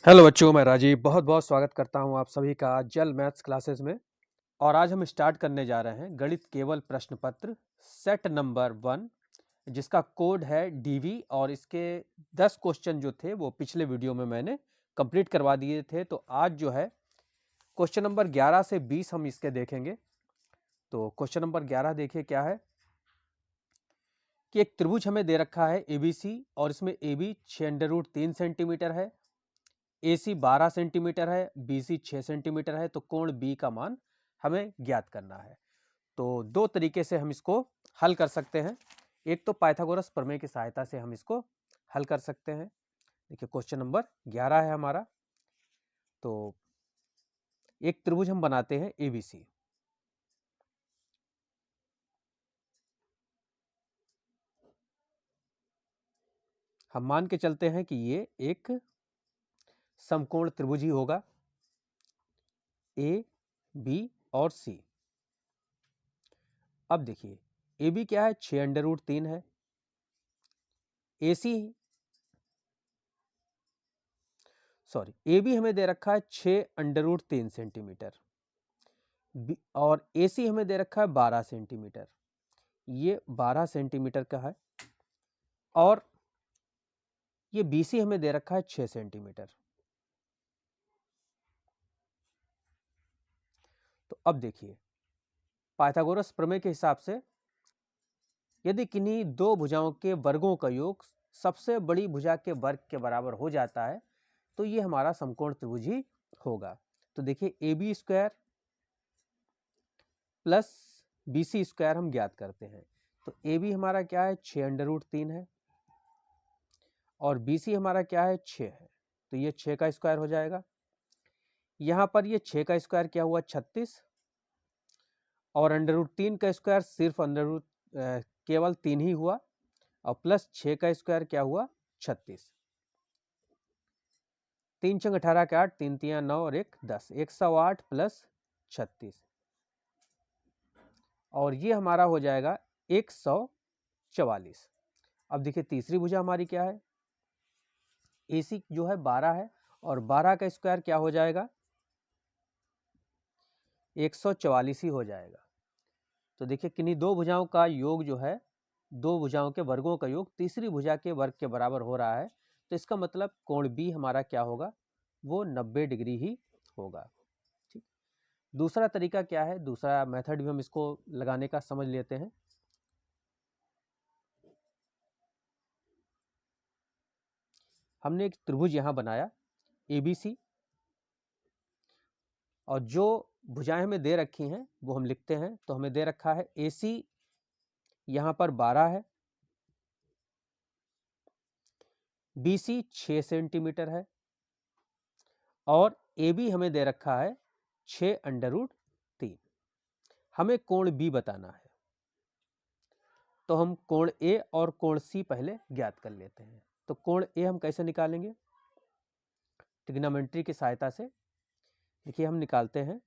Hello बच्चों, मैं राजीव बहुत बहुत स्वागत करता हूं आप सभी का जल मैथ्स क्लासेस में। और आज हम स्टार्ट करने जा रहे हैं गणित केवल प्रश्न पत्र सेट नंबर 1, जिसका कोड है डीवी। और इसके 10 क्वेश्चन जो थे वो पिछले वीडियो में मैंने कंप्लीट करवा दिए थे। तो आज जो है क्वेश्चन नंबर 11 से 20 हम इसके देखेंगे। तो क्वेश्चन नंबर 11 देखिए क्या है कि एक त्रिभुज हमें दे रखा है एबीसी, और इसमें AB 6√3 सेंटीमीटर है, AC 12 सेंटीमीटर है, BC 6 सेंटीमीटर है। तो कोण B का मान हमें ज्ञात करना है। तो दो तरीके से हम इसको हल कर सकते हैं। एक तो पाइथागोरस प्रमेय की सहायता से हम इसको हल कर सकते हैं। देखिए क्वेश्चन नंबर 11 है हमारा। तो एक त्रिभुज हम बनाते हैं ABC। हम मान के चलते हैं कि ये एक समकोण त्रिभुज ही होगा, A, B और C। अब देखिए AB क्या है, 6√3 है। AC AB हमें दे रखा है 6√3 सेंटीमीटर, और AC हमें दे रखा है 12 सेंटीमीटर। ये 12 सेंटीमीटर का है, और ये BC हमें दे रखा है 6 सेंटीमीटर। तो अब देखिए पाइथागोरस प्रमेय के हिसाब से यदि किन्हीं दो भुजाओं के वर्गों का योग सबसे बड़ी भुजा के वर्ग के बराबर हो जाता है तो ये हमारा समकोण त्रिभुज ही होगा। तो देखिए AB square plus BC square हम ज्ञात करते हैं। तो AB हमारा क्या है, 6√3 है, और BC हमारा क्या है, 6 है। तो ये 6 का स्क्वायर हो जाएगा। यहाँ पर ये 6 का स्क्वायर क्या हुआ, 36, और √3 का स्क्वायर सिर्फ केवल 3 ही हुआ, और प्लस 6 का स्क्वायर क्या हुआ, 36। 3 छंग 18 के 8, 3 तियां 9 और 1 10, 108 प्लस 36, और ये हमारा हो जाएगा 144। अब देखिए तीसरी भुजा हमारी क्या है, AC जो है 12 है, और 12 का स्क्वायर क्या हो जाएगा, 144 ही हो जाएगा। तो देखिए किन्हीं दो भुजाओं का योग जो है, दो भुजाओं के वर्गों का योग तीसरी भुजा के वर्ग के बराबर हो रहा है। तो इसका मतलब कोण B हमारा क्या होगा, वो 90 डिग्री ही होगा। ठीक। दूसरा तरीका क्या है, दूसरा मेथड भी हम इसको लगाने का समझ लेते हैं। हमने एक त्रिभुज यहां बनाया ABC, और जो भुजाएं हमें दे रखी हैं वो हम लिखते हैं। तो हमें दे रखा है AC यहां पर 12 है, BC 6 सेंटीमीटर है, और AB हमें दे रखा है 6√3। हमें कोण B बताना है। तो हम कोण A और कोण C पहले ज्ञात कर लेते हैं। तो कोण A हम कैसे निकालेंगे, ट्रिग्नोमेट्री की सहायता से। देखिए हम निकालते हैं।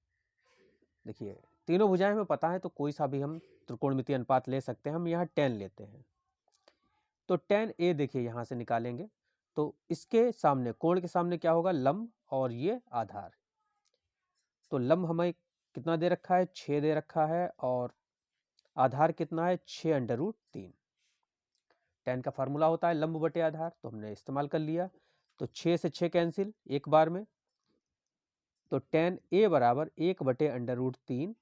देखिए तीनों भुजाएं हमें पता है, तो कोई सा भी हम त्रिकोणमितीय अनुपात ले सकते हैं। हम यहाँ tan लेते हैं। तो tan A देखिए यहाँ से निकालेंगे, तो इसके सामने कोण के सामने क्या होगा, लंब, और ये आधार। तो लंब हमें कितना दे रखा है, 6 दे रखा है, और आधार कितना है, 6√3। tan का फार्मूला होता है लंब बटे आधार, तो हमने इस्तेमाल कर लिया। तो 6 से 6 कैंसिल एक बार में। तो tan A बराबर 1/√3,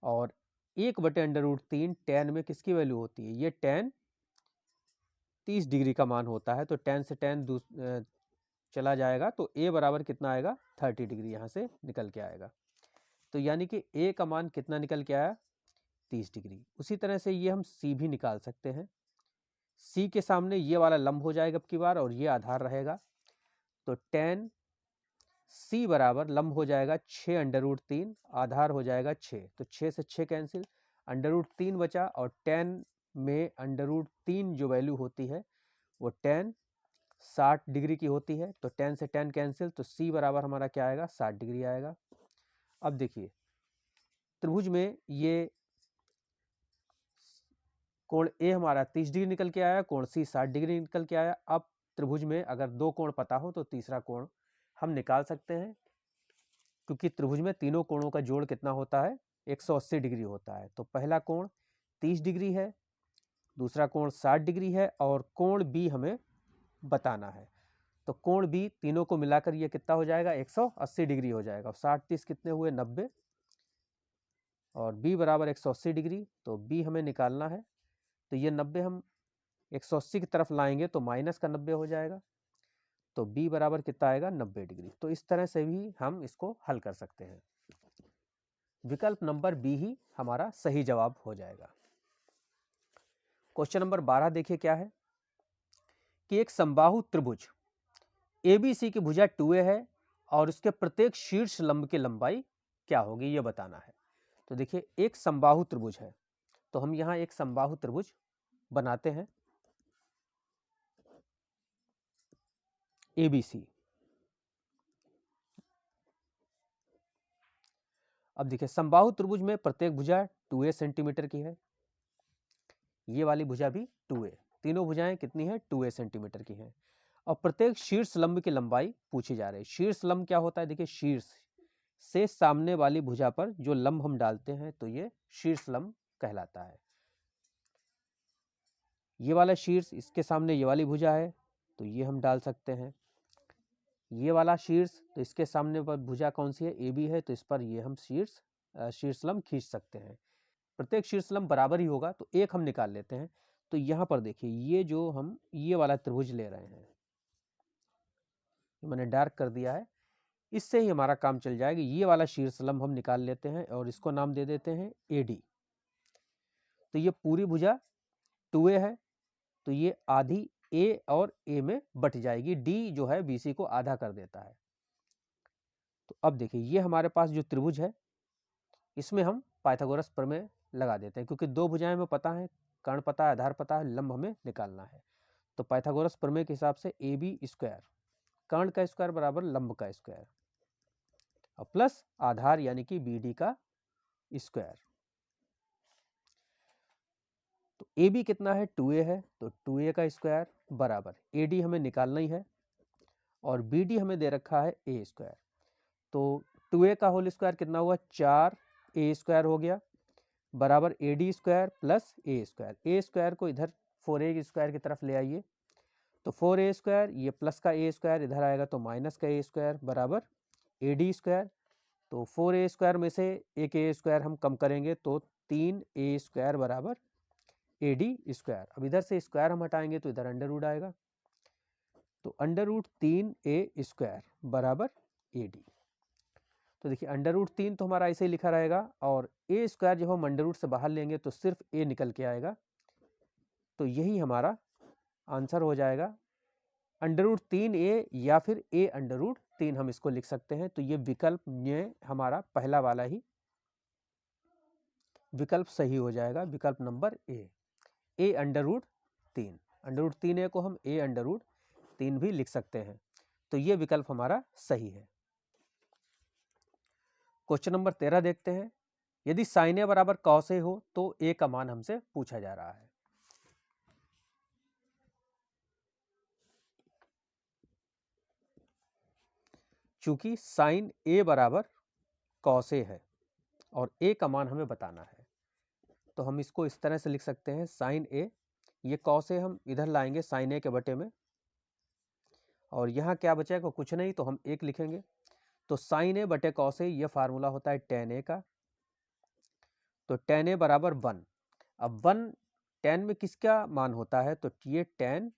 और 1/√3 tan में किसकी वैल्यू होती है, ये tan 30 डिग्री का मान होता है। तो tan से tan चला जाएगा, तो A बराबर कितना आएगा, 30 डिग्री यहाँ से निकल के आएगा। तो यानी कि A का मान कितना निकल के आया, 30 डिग्री। उसी तरह से ये हम C भी निकाल सकते हैं। C के सामने ये वाला लंब हो जाएगा अब की बार, और ये आधार रहेगा। तो tan C बराबर लंब हो जाएगा 6√3, आधार हो जाएगा 6। तो 6 से 6 कैंसिल, √3 बचा, और tan में √3 जो वैल्यू होती है वो tan 60 डिग्री की होती है। तो tan से tan कैंसिल, तो C बराबर हमारा क्या आएगा, 60 डिग्री आएगा। अब देखिए त्रिभुज में ये कोण A हमारा 30 डिग्री निकल के आया, कोण C 60 डिग्री निकल के आया। अब त्रिभुज में अगर दो कोण पता हो तो तीसरा कोण हम निकाल सकते हैं, क्योंकि त्रिभुज में तीनों कोणों का जोड़ कितना होता है, 180 डिग्री होता है। तो पहला कोण 30 डिग्री है, दूसरा कोण 60 डिग्री है और कोण बी हमें बताना है। तो कोण बी तीनों को मिलाकर ये कितना हो जाएगा, 180 डिग्री हो जाएगा। 60 30 कितने हुए, 90, और बी बराबर 180 डिग्री। तो बी हमें निकालना है, तो ये 90 हम 180 की तरफ लाएंगे तो माइनस का 90 हो जाएगा। तो b बराबर कितना आएगा, 90 डिग्री। तो इस तरह से भी हम इसको हल कर सकते हैं। विकल्प नंबर बी ही हमारा सही जवाब हो जाएगा। क्वेश्चन नंबर 12 देखिए क्या है कि एक समबाहु त्रिभुज ABC की भुजा 2a है और उसके प्रत्येक शीर्ष लंब की लंबाई क्या होगी, ये बताना है। तो देखिए एक समबाहु त्रिभुज है, तो हम यहां एक समबाहु त्रिभुज बनाते हैं ABC। अब देखिए समबाहु त्रिभुज में प्रत्येक भुजा 2a सेंटीमीटर की है, ये वाली भुजा भी 2a, तीनों भुजाएं कितनी है, 2a सेंटीमीटर की हैं। और प्रत्येक शीर्ष लंब की लंबाई पूछी जा रही है। शीर्ष लंब क्या होता है, देखिए शीर्ष से सामने वाली भुजा पर जो लंब हम डालते हैं तो ये शीर्ष लंब कहलाता है। ये वाला शीर्ष, इसके सामने ये वाली भुजा है तो ये हम डाल सकते हैं। ये वाला शीर्ष, तो इसके सामने पर भुजा कौन सी है, AB है, तो इस पर ये हम शीर्ष लंब खींच सकते हैं। प्रत्येक शीर्ष लंब बराबर ही होगा तो एक हम निकाल लेते हैं। तो यहां पर देखिए ये जो हम ये वाला त्रिभुज ले रहे हैं, मैंने डार्क कर दिया है, इससे ही हमारा काम चल जाएगा। ये वाला शीर्ष लंब हम निकाल लेते हैं और इसको नाम दे देते हैं AD। तो ये पूरी भुजा 2a है, तो ये आधी A और A में बट जाएगी। D जो है BC को आधा कर देता है। तो अब देखिए ये हमारे पास जो त्रिभुज है इसमें हम पाइथागोरस प्रमेय लगा देते हैं, क्योंकि दो भुजाएं हमें पता है, कर्ण पता है, आधार पता है, लंब हमें निकालना है। तो पाइथागोरस प्रमेय के हिसाब से AB स्क्वायर, कर्ण का स्क्वायर बराबर लंब का स्क्वायर, और प्लस आधार यानी कि BD का स्क्वायर। तो AB कितना है, 2a है, तो 2a का स्क्वायर बराबर AD हमें निकालना ही है और BD हमें दे रखा है A स्क्वायर। तो 2a का होल स्क्वायर कितना हुआ, 4a स्क्वायर हो गया, बराबर AD square plus A square. A square को इधर 4a स्क्वायर की तरफ ले आइए, तो 4a स्क्वायर, ये प्लस का a स्क्वायर इधर आएगा तो माइनस का a स्क्वायर बराबर AD स्क्वायर। तो 4a स्क्वायर में से एक a स्क्वायर हम कम करेंगे तो 3a स्क्वायर बराबर AD स्क्वायर। अब इधर से स्क्वायर हम हटाएंगे तो इधर अंडर रूट आएगा, तो अंडर रूट 3a स्क्वायर बराबर AD। तो देखिए अंडर रूट 3 तो हमारा ऐसे ही लिखा रहेगा, और a स्क्वायर जब हम अंडर रूट से बाहर लेंगे तो सिर्फ a निकल के आएगा। तो यही हमारा आंसर हो जाएगा, अंडर रूट 3a या फिर a अंडर रूट 3 हम इसको लिख सकते हैं। तो ये विकल्प में हमारा पहला वाला ही विकल्प सही हो जाएगा, विकल्प number a under root 3। Under root 3a को हम a अंडर रूट 3 भी लिख सकते हैं। तो ये विकल्प हमारा सही है। क्वेश्चन नंबर 13 देखते हैं। यदि साइन a बराबर कॉस a हो तो a का मान हमसे पूछा जा रहा है। चूंकि साइन a बराबर कॉस a है और a का मान हमें बताना है, तो हम इसको इस तरह से लिख सकते हैं, साइन a, ये कॉस a हम इधर लाएंगे साइन a के बटे में, और यहाँ क्या बचेगा, कुछ नहीं, तो हम 1 लिखेंगे। तो साइन a बटे कॉस a, ये फार्मूला होता है टेन a का। तो टेन a बराबर 1। अब 1 टेन में किसका मान होता है, तो ये टेन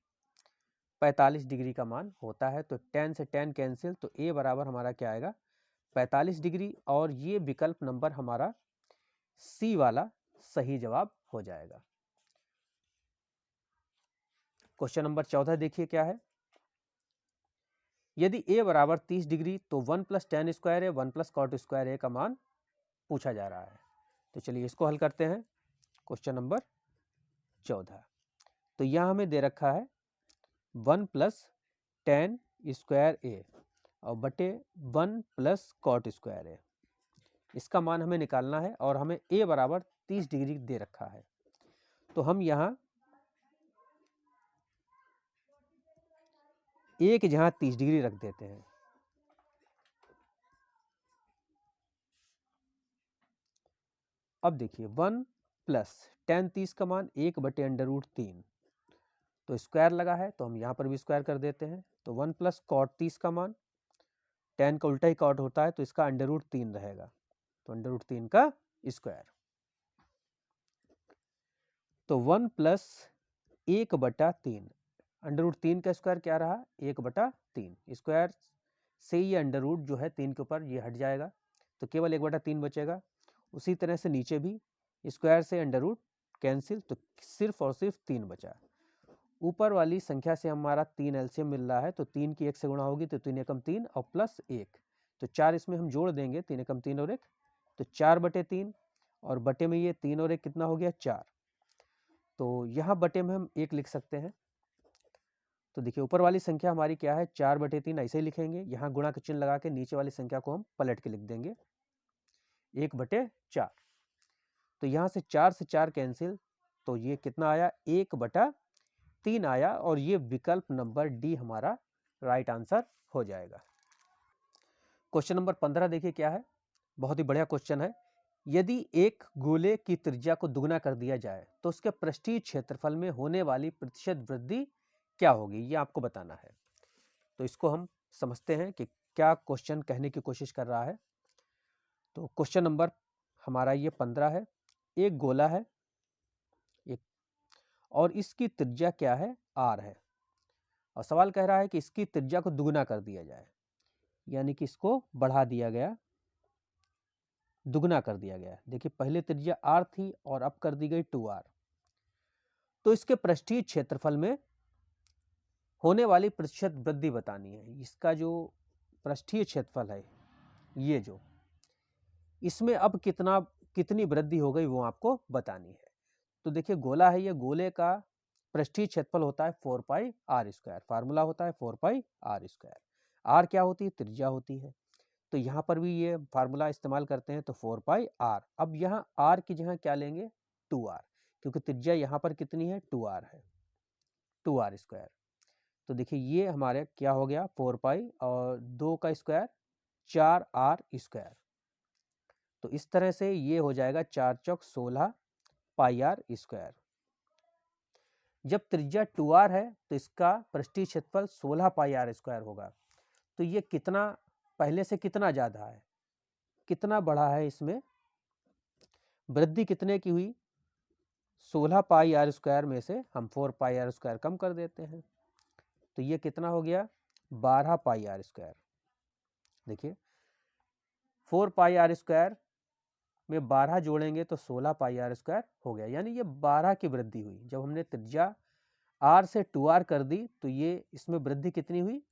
45 डिग्री का मान होता है। तो टेन से टेन कैंसिल, तो a बराबर हमारा क्या आएगा, 45 डिग्री, और ये विकल्प नंबर हमारा C वाला सही जवाब हो जाएगा। क्वेश्चन नंबर 14 देखिए क्या है। यदि a बराबर 30 डिग्री तो 1 प्लस टेन स्क्वायर है, 1 प्लस कॉट स्क्वायर a का मान पूछा जा रहा है। तो चलिए इसको हल करते हैं। क्वेश्चन नंबर 14, तो यहाँ हमें दे रखा है 1 प्लस टेन स्क्वायर a और बटे 1 प्लस कॉट स्क्वायर a, इसका मान हमें निकालना है, और हमें a बराबर 30 डिग्री दे रखा है। तो हम यहाँ ए की जगह 30 डिग्री रख देते हैं। अब देखिए 1 प्लस tan 30 का मान 1/√3, तो स्क्वायर लगा है तो हम यहाँ पर भी स्क्वायर कर देते हैं। तो 1 प्लस cot 30 का मान, tan का उल्टा ही cot होता है तो इसका √3 रहेगा, तो √3 का स्क्वायर। तो 1 प्लस 1/3, √3 का स्क्वायर क्या रहा, 1/3। स्क्वायर से ये अंडर जो है 3 के ऊपर ये हट जाएगा, तो केवल 1/3 बचेगा। उसी तरह से नीचे भी स्क्वायर से अंडर कैंसिल, तो सिर्फ और सिर्फ 3 बचा। ऊपर वाली संख्या से हमारा 3 एलसीएम मिल रहा है, तो 3 की 1 से गुणा होगी तो 3 एकम 3 और प्लस 1, तो 4 इसमें हम जोड़ देंगे, 3 एकम 3 और 1, तो 4/3, और बटे में ये 3 और 1 कितना हो गया 4, तो यहाँ बटे में हम 1 लिख सकते हैं। तो देखिए ऊपर वाली संख्या हमारी क्या है, 4/3 ऐसे ही लिखेंगे, यहाँ गुणा का चिन्ह लगा के नीचे वाली संख्या को हम पलट के लिख देंगे 1/4। तो यहाँ से 4 से 4 कैंसिल, तो ये कितना आया 1/3 आया, और ये विकल्प नंबर डी हमारा राइट आंसर हो जाएगा। क्वेश्चन नंबर 15 देखिए क्या है, बहुत ही बढ़िया क्वेश्चन है। यदि एक गोले की त्रिज्या को दुगना कर दिया जाए तो उसके पृष्ठीय क्षेत्रफल में होने वाली प्रतिशत वृद्धि क्या होगी, ये आपको बताना है। तो इसको हम समझते हैं कि क्या क्वेश्चन कहने की कोशिश कर रहा है। तो क्वेश्चन नंबर हमारा ये 15 है। एक गोला है एक, और इसकी त्रिज्या क्या है, r है, और सवाल कह रहा है कि इसकी त्रिज्या को दुगना कर दिया जाए, यानी कि इसको बढ़ा दिया गया, दुगना कर दिया गया। देखिए पहले त्रिज्या r थी और अब कर दी गई 2r। तो इसके पृष्ठीय क्षेत्रफल में होने वाली प्रतिशत वृद्धि बतानी है। इसका जो पृष्ठीय क्षेत्रफल है, ये जो इसमें अब कितनी वृद्धि हो गई वो आपको बतानी है। तो देखिए गोला है, ये गोले का पृष्ठीय क्षेत्रफल होता है 4πr², फार्मूला होता है 4πr²। r क्या होती है, त्रिज्या होती है, तो यहाँ पर भी ये फार्मूला इस्तेमाल करते हैं, तो 4πr। अब यहाँ r की जगह क्या लेंगे, 2r, क्योंकि त्रिज्या यहाँ पर कितनी है, 2r है, 2r²। तो देखिए ये हमारे क्या हो गया 4π और 2 का स्क्वायर 4r²। तो इस तरह से ये हो जाएगा 4 चौक 16 πr²। जब त्रिज्या 2r है तो इसका पृष्ठीय क्षेत्रफल 16 πr² होगा। तो ये कितना पहले से कितना ज्यादा है, कितना बड़ा है, इसमें वृद्धि कितने की हुई, 16 πr² में से हम 4 πr² कम कर देते हैं, तो ये कितना हो गया 12 πr²। देखिए 4 πr² में 12 जोड़ेंगे तो 16 πr² हो गया, यानी ये 12 की वृद्धि हुई। जब हमने त्रिज्या r से 2r कर दी तो ये इसमें वृद्धि कितनी हुई,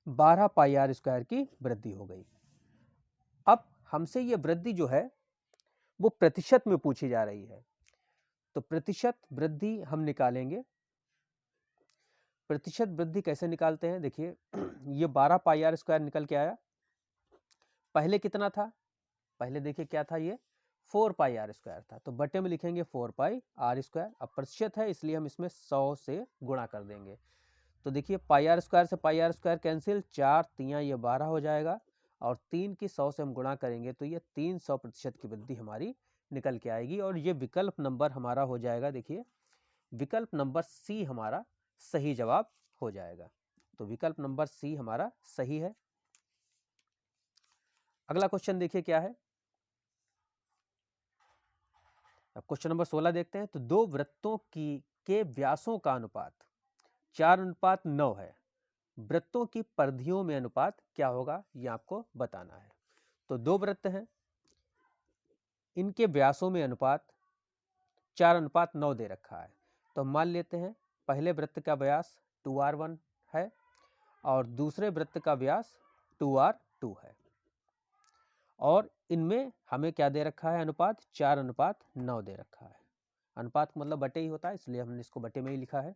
12 πr² की वृद्धि हो गई। अब हमसे ये वृद्धि जो है वो प्रतिशत में पूछी जा रही है, तो प्रतिशत वृद्धि हम निकालेंगे। प्रतिशत वृद्धि कैसे निकालते हैं, देखिए ये 12 πr² निकल के आया, पहले कितना था, पहले देखिए क्या था, ये 4 πr² था, तो बटे में लिखेंगे 4 πr²। अब प्रतिशत है इसलिए हम इसमें 100 से गुणा कर देंगे, तो देखिए πr² से πr² कैंसिल, 4 तियां ये 12 हो जाएगा, और 3 की 100 से हम गुणा करेंगे तो ये 300% की वृद्धि हमारी निकल के आएगी, और ये विकल्प नंबर हमारा हो जाएगा। देखिए विकल्प नंबर सी हमारा सही जवाब हो जाएगा, तो विकल्प नंबर सी हमारा सही है। अगला क्वेश्चन देखिए क्या है, अब क्वेश्चन नंबर 16 देखते हैं। तो दो वृत्तों के व्यासों का अनुपात 4:9 है, वृत्तों की परिधियों में अनुपात क्या होगा, ये आपको बताना है। तो दो वृत्त हैं, इनके व्यासों में अनुपात 4:9 दे रखा है, तो हम मान लेते हैं पहले वृत्त का व्यास 2r1 है और दूसरे वृत्त का व्यास 2r2 है, और इनमें हमें क्या दे रखा है, अनुपात 4:9 दे रखा है। अनुपात मतलब बटे ही होता है, इसलिए हमने इसको बटे में ही लिखा है।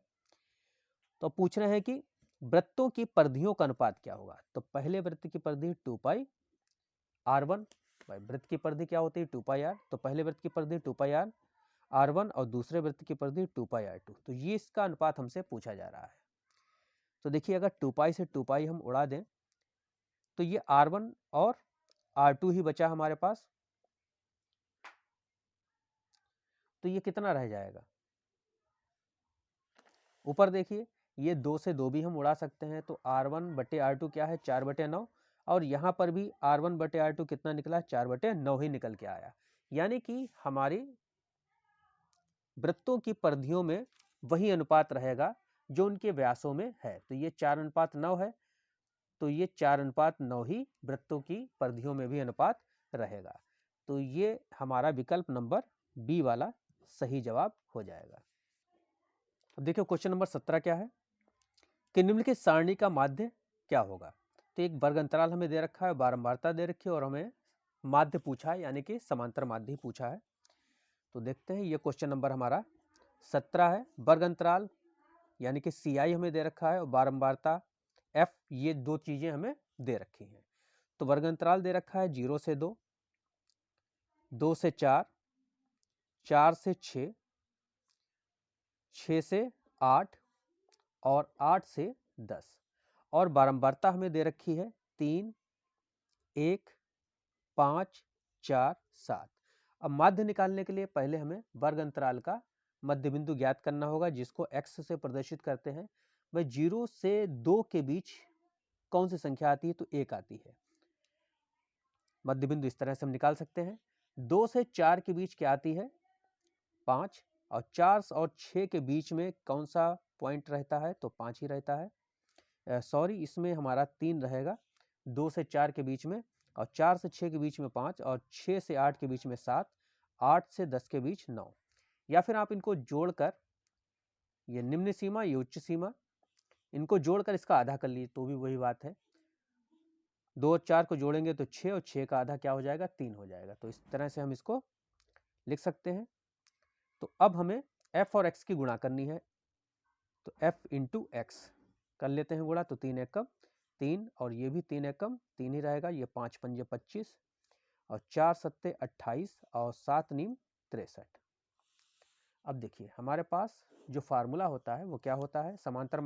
तो पूछ रहे हैं कि वृत्तों की परिधियों का अनुपात क्या होगा। तो पहले वृत्त की परिधि 2πr1, वृत्त की परिधि क्या होती है 2πr, तो पहले वृत्त की परिधि 2πr r1 और दूसरे वृत्त की परिधि 2πr2, तो ये इसका अनुपात हमसे पूछा जा रहा है। तो देखिए अगर 2 पाई से 2 पाई हम उड़ा दें तो ये R1 और R2 ही बचा हमारे पास, तो ये कितना रह जाएगा? ऊपर देखिए ये 2 से 2 भी हम उड़ा सकते हैं, तो R1 बटे R2 क्या है? 4/9, और यहाँ पर भी R1 बटे R2 कितना निकला? 4/9 ही निकल के आया। यानी कि हमारी वृत्तों की परिधियों में वही अनुपात रहेगा जो उनके व्यासों में है। तो ये 4:9 है, तो ये 4:9 ही वृत्तों की परिधियों में भी अनुपात रहेगा। तो ये हमारा विकल्प नंबर बी वाला सही जवाब हो जाएगा। अब देखिए क्वेश्चन नंबर 17 क्या है कि निम्नलिखित सारणी का माध्य क्या होगा। तो एक वर्ग अंतराल हमें दे रखा है, बारंबारता दे रखी है, और हमें माध्य पूछा है, यानी कि समांतर माध्य पूछा है। तो देखते हैं, ये क्वेश्चन नंबर हमारा 17 है। वर्ग अंतराल यानी कि CI हमें दे रखा है, और बारंबारता F, ये दो चीजें हमें दे रखी हैं। तो वर्ग अंतराल दे रखा है 0 से 2, 2 से 4, 4 से 6, 6 से 8 और 8 से 10, और बारंबारता हमें दे रखी है 3, 1, 5, 4, 7। अब माध्य निकालने के लिए पहले हमें वर्ग अंतराल का मध्य बिंदु ज्ञात करना होगा, जिसको x से प्रदर्शित करते हैं। वह 0 से 2 के बीच कौन सी संख्या आती है? तो 1 आती है। मध्य बिंदु इस तरह से हम निकाल सकते हैं। 2 से 4 के बीच क्या आती है? 5, और 4 और 6 के बीच में कौन सा पॉइंट रहता है? तो 5 ही रहता है। सॉरी, इसमें हमारा 3 रहेगा। 2 से 4 के बीच में, और 4 से 6 के बीच में 5, और 6 से 8 के बीच में 7, 8 से 10 के बीच 9। या फिर आप इनको जोड़कर, ये निम्न सीमा, ये उच्च सीमा, इनको जोड़कर इसका आधा कर लीजिए तो भी वही बात है। 2 और 4 को जोड़ेंगे तो 6, और 6 का आधा क्या हो जाएगा? 3 हो जाएगा। तो इस तरह से हम इसको लिख सकते हैं। तो अब हमें f और x की गुणा करनी है, तो f इंटू एक्स कर लेते हैं गुणा। तो 3 एकम 3, और ये भी 3 एकम 3 ही रहेगा। ये 5 पंजे 25, और 4 सत्ते 28, और 7 नीम 63। अब देखिए हमारे पास जो फार्मूला होता है वो क्या होता है समांतर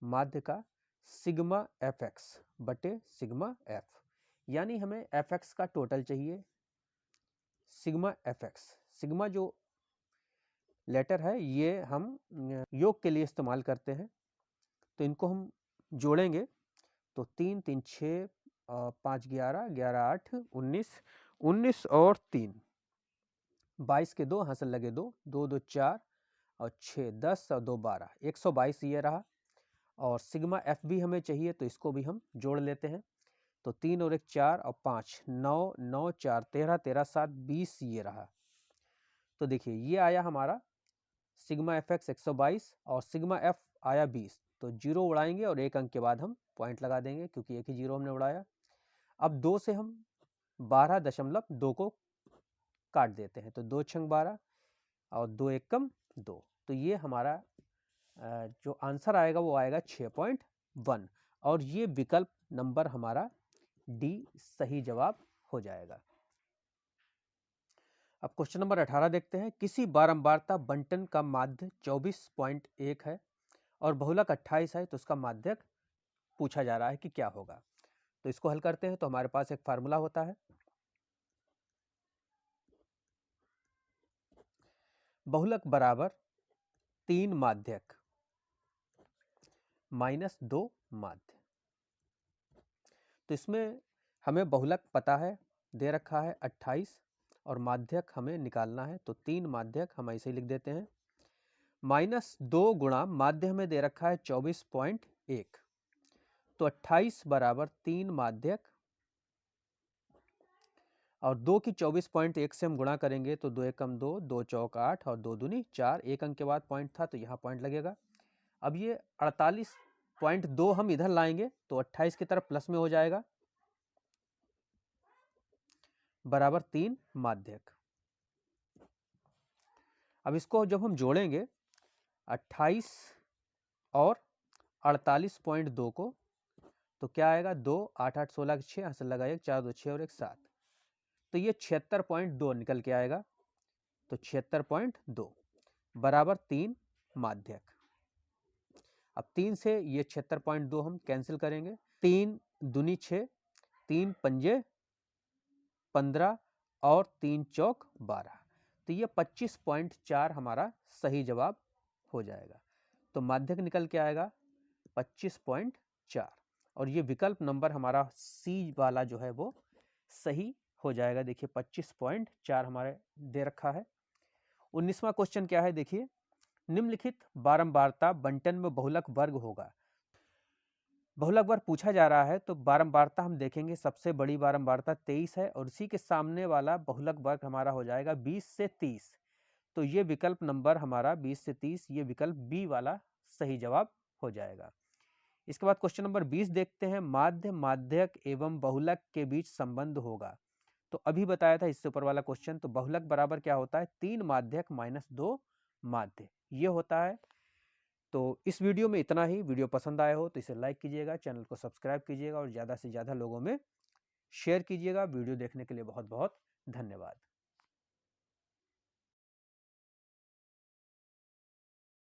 माध्य का सिग्मा fx बटे सिग्मा f, यानी हमें fx का टोटल चाहिए, सिग्मा fx। सिग्मा जो लेटर है ये हम योग के लिए इस्तेमाल करते हैं, तो इनको हम जोड़ेंगे तो 3 3 6, 5 11, 11 8 19, 19 और 3 22 के 2 हासिल लगे 2, 2 2 4, और 6 10, और 2 12, 122 ये रहा। और सिग्मा एफ भी हमें चाहिए, तो इसको भी हम जोड़ लेते हैं। तो 3 और 1 4, और 5 9, 9 4 13, 13 7 20 ये रहा। तो देखिए ये आया हमारा सिग्मा एफ एक्स 122, और सिग्मा एफ आया 20। तो 0 उड़ाएंगे और 1 अंक के बाद हम पॉइंट लगा देंगे, क्योंकि एक ही 0 हमने उड़ाया। अब 2 से हम 12.2 को काट देते हैं, तो 2 छंग 12, और 2 एकम 2। तो ये हमारा जो आंसर आएगा वो आएगा 6.1, और ये विकल्प नंबर हमारा डी सही जवाब हो जाएगा। अब क्वेश्चन नंबर 18 देखते हैं। किसी बारंबारता बंटन का माध्य 24.1 है और बहुलक 28 है, तो उसका माध्यक पूछा जा रहा है कि क्या होगा। तो इसको हल करते हैं। तो हमारे पास एक फार्मूला होता है, बहुलक बराबर 3 माध्यक माइनस 2 माध्य। तो इसमें हमें बहुलक पता है, दे रखा है 28, और माध्यक हमें निकालना है। तो 3 माध्यक हम ऐसे ही लिख देते हैं, माइनस 2 गुणा माध्य हमें दे रखा है 24.1। तो 28 बराबर 3 माध्यक, और 2 की 24.1 से हम गुणा करेंगे तो 2 एकम 2, 2 चौक 8, और 2 दूनी 4। एक अंक के बाद पॉइंट था तो यहाँ पॉइंट लगेगा। अब ये 48.2 हम इधर लाएंगे तो 28 की तरफ प्लस में हो जाएगा, बराबर 3 माध्यक। अब इसको जब हम जोड़ेंगे 28 और 48.2 को, तो क्या आएगा? 2 8 8 16 के 6 हासिल लगा 1 4 2 6 और 1 7, तो ये 76.2 निकल के आएगा। तो 76.2 बराबर 3 माध्यक। अब 3 से ये 76.2 हम कैंसिल करेंगे, 3 दूनी 6, 3 पंजे 15 और 3 चौक 12, तो ये 25.4 हमारा सही जवाब हो जाएगा। तो माध्यक निकल के आएगा 25.4 और ये विकल्प नंबर हमारा सी वाला जो है वो सही हो जाएगा। देखिए 25.4 हमारे दे रखा है। 19वां क्वेश्चन क्या है, देखिए निम्नलिखित बारंबारता बंटन में बहुलक वर्ग होगा। बहुलक वर्ग पूछा जा रहा है, तो बारंबारता हम देखेंगे, सबसे बड़ी बारंबारता 23 है और उसी के सामने वाला बहुलक वर्ग हमारा हो जाएगा 20 से 30। तो ये विकल्प नंबर हमारा 20 से 30, ये विकल्प बी वाला सही जवाब हो जाएगा। इसके बाद क्वेश्चन नंबर 20 देखते हैं, माध्य माध्यक एवं बहुलक के बीच संबंध होगा। तो अभी बताया था इससे ऊपर वाला क्वेश्चन, तो बहुलक बराबर क्या होता है, 3 माध्यक माइनस 2 माध्य, ये होता है। तो इस वीडियो में इतना ही। वीडियो पसंद आया हो तो इसे लाइक कीजिएगा, चैनल को सब्सक्राइब कीजिएगा और ज़्यादा से ज़्यादा लोगों में शेयर कीजिएगा। वीडियो देखने के लिए बहुत बहुत धन्यवाद।